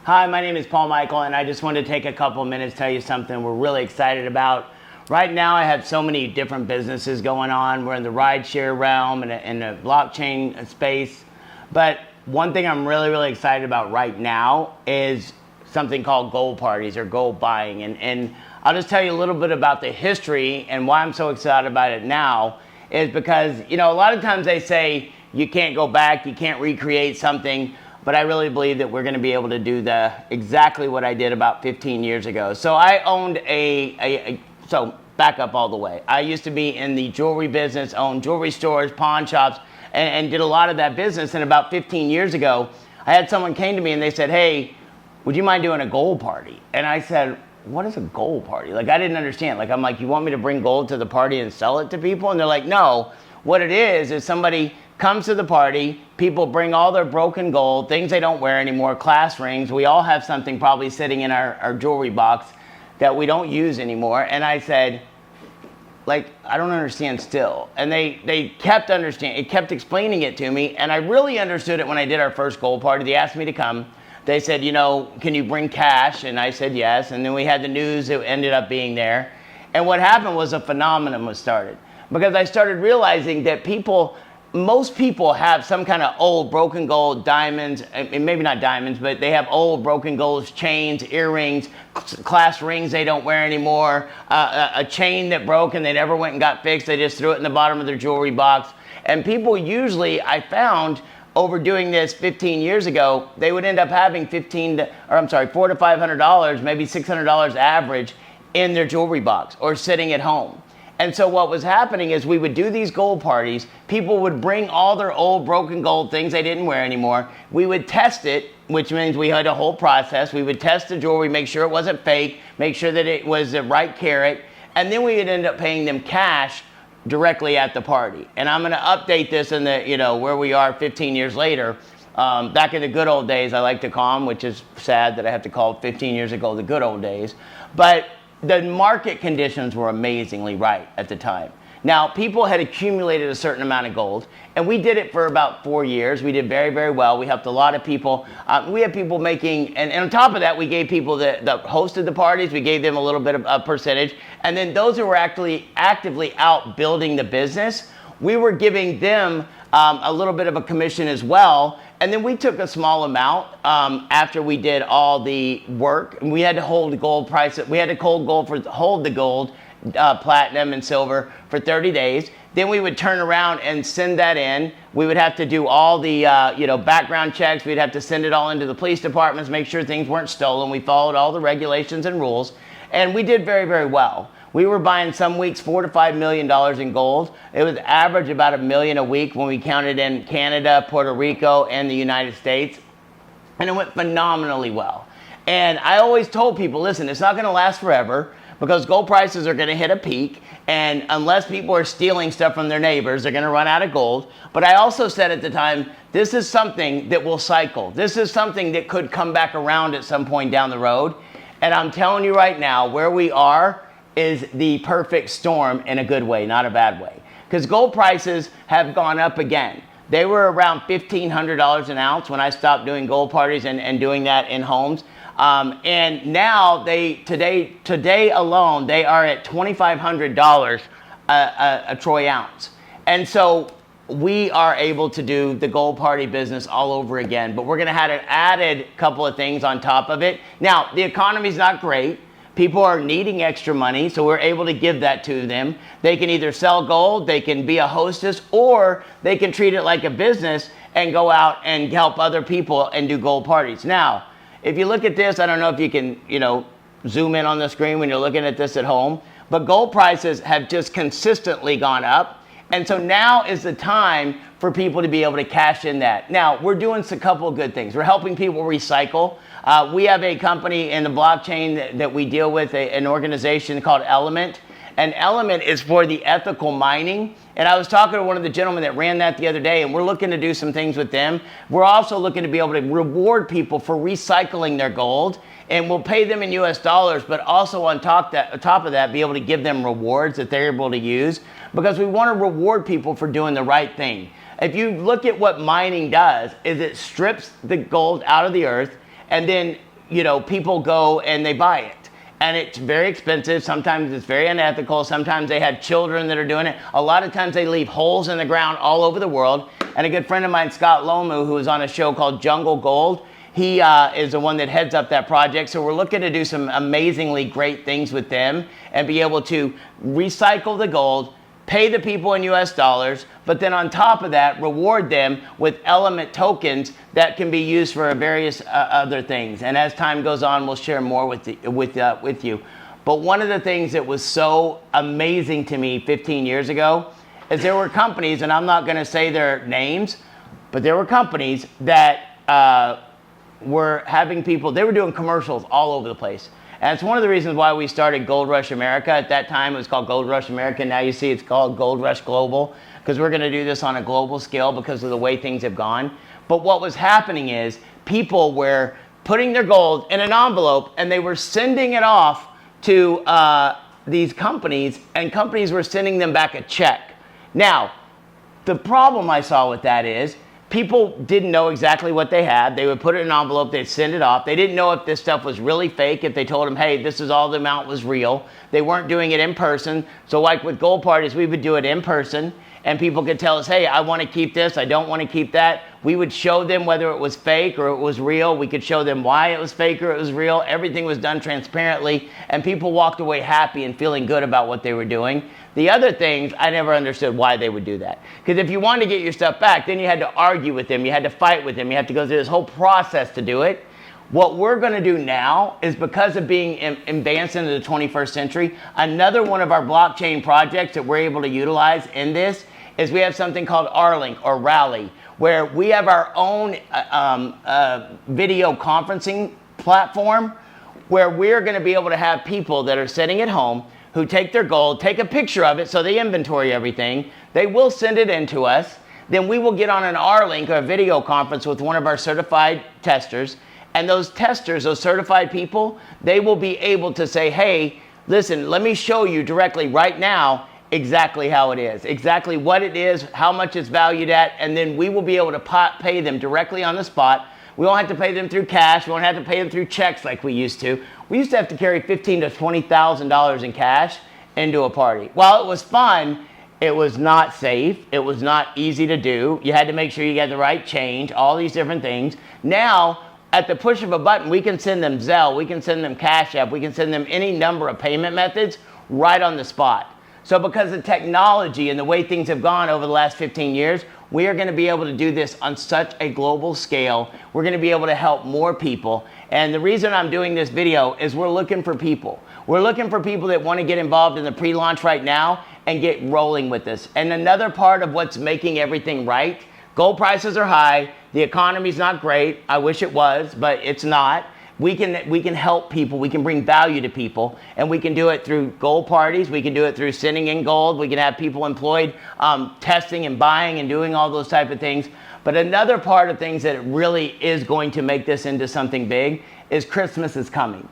Hi, my name is Paul Michael, and I just wanted to take a couple of minutes to tell you something we're really excited about. Right now, I have so many different businesses going on. We're in the rideshare realm and in the blockchain space. But one thing I'm really excited about right now is something called gold parties or gold buying. And I'll just tell you a little bit about the history and why I'm so excited about it now is because, a lot of times they say you can't go back, you can't recreate something. But I really believe that we're going to be able to do exactly what I did about 15 years ago. So I owned so back up all the way. I used to be in the jewelry business, owned jewelry stores, pawn shops, and did a lot of that business. And about 15 years ago, I had someone came to me and they said, "Hey, would you mind doing a gold party?" And I said, "What is a gold party?" Like, I didn't understand. Like, I'm like, "You want me to bring gold to the party and sell it to people?" And they're like, "No, what it is somebody comes to the party, people bring all their broken gold, things they don't wear anymore, class rings. We all have something probably sitting in our jewelry box that we don't use anymore." And I said, like, "I don't understand still." And they kept explaining it to me, and I really understood it when I did our first gold party. They asked me to come. They said, "Can you bring cash?" And I said yes. And then we had the news that ended up being there. And what happened was a phenomenon was started. Because I started realizing that most people have some kind of old broken gold, diamonds, and maybe not diamonds, but they have old broken gold chains, earrings, class rings they don't wear anymore, a chain that broke and they never went and got fixed. They just threw it in the bottom of their jewelry box. And people usually, I found, over doing this 15 years ago, they would end up having $400 to $500, maybe $600 average in their jewelry box or sitting at home. And so what was happening is we would do these gold parties. People would bring all their old broken gold things they didn't wear anymore. We would test it, which means we had a whole process. We would test the jewelry, make sure it wasn't fake, make sure that it was the right carat, and then we would end up paying them cash directly at the party. And I'm going to update this in the, where we are 15 years later. Back in the good old days, I like to call them, which is sad that I have to call 15 years ago the good old days. But the market conditions were amazingly right at the time. Now, people had accumulated a certain amount of gold, and we did it for about 4 years. We did very well. We helped a lot of people. We had people making, and on top of that, we gave people that hosted the parties, we gave them a little bit of a percentage. And then those who were actually actively out building the business, we were giving them a little bit of a commission as well. And then we took a small amount after we did all the work. And we had to hold the gold price. We had to hold the gold, platinum and silver for 30 days. Then we would turn around and send that in. We would have to do all the background checks. We'd have to send it all into the police departments, make sure things weren't stolen. We followed all the regulations and rules. And we did very well. We were buying some weeks $4 to $5 million in gold. It was average about $1 million a week when we counted in Canada, Puerto Rico, and the United States. And it went phenomenally well. And I always told people, listen, it's not going to last forever because gold prices are going to hit a peak. And unless people are stealing stuff from their neighbors, they're going to run out of gold. But I also said at the time, this is something that will cycle. This is something that could come back around at some point down the road. And I'm telling you right now, where we are is the perfect storm in a good way, not a bad way. Because gold prices have gone up again. They were around $1,500 an ounce when I stopped doing gold parties and doing that in homes. And now today alone, they are at $2,500 a troy ounce. And so we are able to do the gold party business all over again. But we're going to have an added couple of things on top of it. Now, the economy's not great. People are needing extra money, so we're able to give that to them. They can either sell gold, they can be a hostess, or they can treat it like a business and go out and help other people and do gold parties. Now, if you look at this, I don't know if you can, zoom in on the screen when you're looking at this at home, but gold prices have just consistently gone up. And so now is the time for people to be able to cash in that. Now, we're doing a couple of good things. We're helping people recycle. We have a company in the blockchain that we deal with, an organization called Element. And Element is for the ethical mining. And I was talking to one of the gentlemen that ran that the other day, and we're looking to do some things with them. We're also looking to be able to reward people for recycling their gold. And we'll pay them in US dollars, but also on top of that, be able to give them rewards that they're able to use. Because we want to reward people for doing the right thing. If you look at what mining does, is it strips the gold out of the earth, and then people go and they buy it. And it's very expensive. Sometimes it's very unethical. Sometimes they have children that are doing it. A lot of times they leave holes in the ground all over the world. And a good friend of mine, Scott Lomu, who was on a show called Jungle Gold, he is the one that heads up that project. So we're looking to do some amazingly great things with them and be able to recycle the gold, pay the people in US dollars, but then on top of that, reward them with element tokens that can be used for various other things. And as time goes on, we'll share more with you. But one of the things that was so amazing to me 15 years ago is there were companies, and I'm not going to say their names, but there were companies that were having people, they were doing commercials all over the place. And it's one of the reasons why we started Gold Rush America. At that time, it was called Gold Rush America. Now you see it's called Gold Rush Global, because we're going to do this on a global scale because of the way things have gone. But what was happening is people were putting their gold in an envelope and they were sending it off to these companies, and companies were sending them back a check. Now, the problem I saw with that is people didn't know exactly what they had. They would put it in an envelope, they'd send it off. They didn't know if this stuff was really fake, if they told them, hey, this is all the amount was real. They weren't doing it in person. So like with gold parties, we would do it in person, and people could tell us, hey, I want to keep this, I don't want to keep that. We would show them whether it was fake or it was real. We could show them why it was fake or it was real. Everything was done transparently, and people walked away happy and feeling good about what they were doing. The other things, I never understood why they would do that. Because if you wanted to get your stuff back, then you had to argue with them, you had to fight with them, you had to go through this whole process to do it. What we're going to do now is, because of being advanced into the 21st century, another one of our blockchain projects that we're able to utilize in this is we have something called R-Link or Rally, where we have our own video conferencing platform where we're going to be able to have people that are sitting at home who take their gold, take a picture of it so they inventory everything. They will send it in to us. Then we will get on an R-Link or a video conference with one of our certified testers. And those testers, those certified people, they will be able to say, hey, listen, let me show you directly right now exactly how it is, exactly what it is, how much it's valued at, and then we will be able to pay them directly on the spot. We won't have to pay them through cash. We won't have to pay them through checks like we used to. We used to have to carry $15,000 to $20,000 in cash into a party. While it was fun, it was not safe. It was not easy to do. You had to make sure you got the right change, all these different things. Now, at the push of a button, we can send them Zelle, we can send them Cash App, we can send them any number of payment methods right on the spot. So because of technology and the way things have gone over the last 15 years, we are going to be able to do this on such a global scale. We're going to be able to help more people. And the reason I'm doing this video is we're looking for people. We're looking for people that want to get involved in the pre-launch right now and get rolling with this. And another part of what's making everything right, gold prices are high, the economy's not great. I wish it was, but it's not. We can help people, we can bring value to people, and we can do it through gold parties, we can do it through sending in gold, we can have people employed testing and buying and doing all those type of things. But another part of things that really is going to make this into something big is Christmas is coming.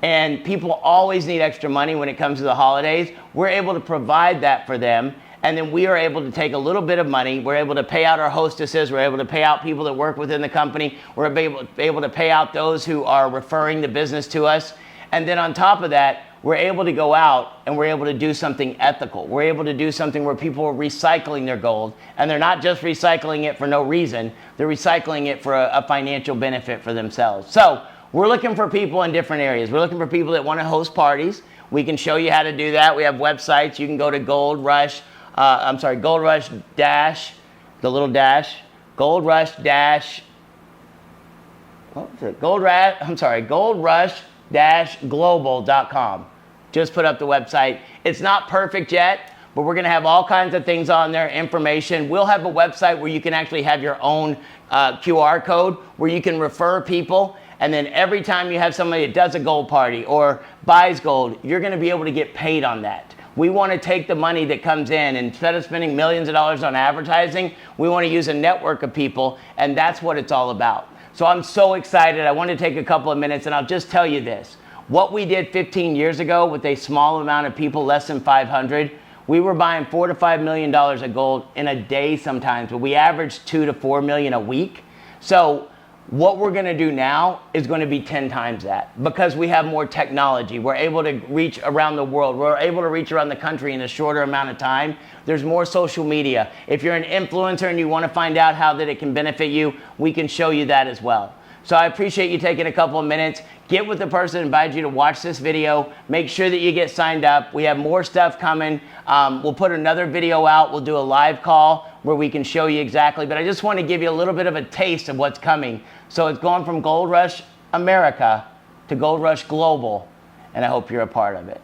And people always need extra money when it comes to the holidays. We're able to provide that for them. And then we are able to take a little bit of money. We're able to pay out our hostesses. We're able to pay out people that work within the company. We're able to pay out those who are referring the business to us. And then on top of that, we're able to go out and we're able to do something ethical. We're able to do something where people are recycling their gold. And they're not just recycling it for no reason. They're recycling it for a financial benefit for themselves. So we're looking for people in different areas. We're looking for people that want to host parties. We can show you how to do that. We have websites. You can go to Gold Rush dash, the little dash, Gold Rush dash, what was it? Gold Rush dash global.com. Just put up the website. It's not perfect yet, but we're going to have all kinds of things on there, information. We'll have a website where you can actually have your own QR code where you can refer people. And then every time you have somebody that does a gold party or buys gold, you're going to be able to get paid on that. We want to take the money that comes in, and instead of spending millions of dollars on advertising, we want to use a network of people, and that's what it's all about. So I'm so excited. I want to take a couple of minutes, and I'll just tell you this. What we did 15 years ago with a small amount of people, less than 500, we were buying $4 to $5 million of gold in a day sometimes, but we averaged $2 to $4 million a week. So What we're going to do now is going to be 10 times that, because we have more technology. We're able to reach around the world. We're able to reach around the country in a shorter amount of time. There's more social media. If you're an influencer and you want to find out how that it can benefit you, we can show you that as well. So I appreciate you taking a couple of minutes. Get with the person who invited you to watch this video. Make sure that you get signed up. We have more stuff coming. We'll put another video out. We'll do a live call where we can show you exactly. But I just want to give you a little bit of a taste of what's coming. So it's going from Gold Rush America to Gold Rush Global, and I hope you're a part of it.